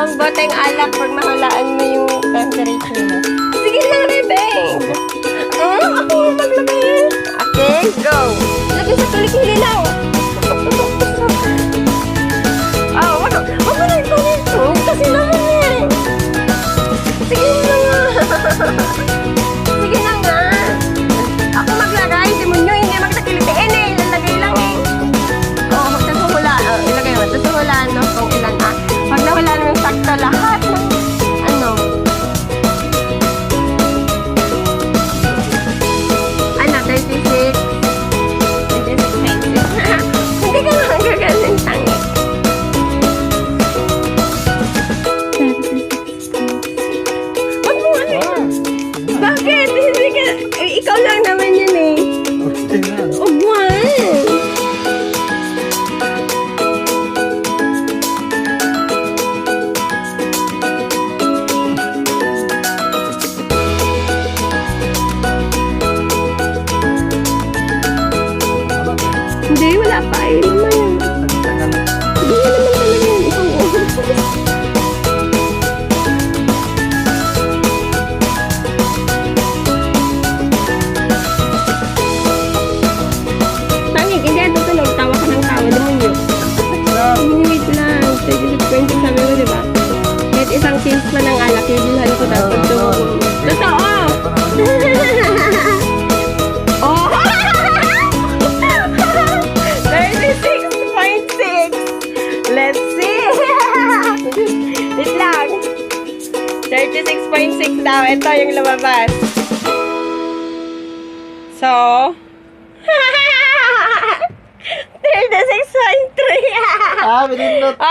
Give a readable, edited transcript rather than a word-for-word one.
ang boteng alak pag mahulaan mo yung temperature mo. Sige lang, Rebeng. Ako yung maglagay. Okay, go. Lagay sa kilikili lang. Wag mo na ito nito. Kasi naman eh. Sige na nga. Sige na nga. Ako maglagay. Demonyo, hindi magtakilitiin eh. Ilalagay lang eh. Magtasuhula. Ilagay mo. Tasuhulaan no? Kung ilan pag nawala naman sakto lahat ng ano. 36. Hindi ka nga gagaling tangi. Wag mo ano yun? Bakit? Hindi ka, ikaw lang naman yun eh. Ugwan! Hindi, wala pa eh. Naman. Hindi naman talaga yung isang oras. Tangig, hindi ito tulog. Tawa ka ng tawa. Demonyo. Wait lang. 20 sabi mo, diba? Kahit isang case pa ng alak, yung bilhan ko dapat tumulong. Totoo! Oh! 36.6. Let's see. Wait lang. 36.6 daw. Ito yung lumabas. So, 36.3. We didn't know.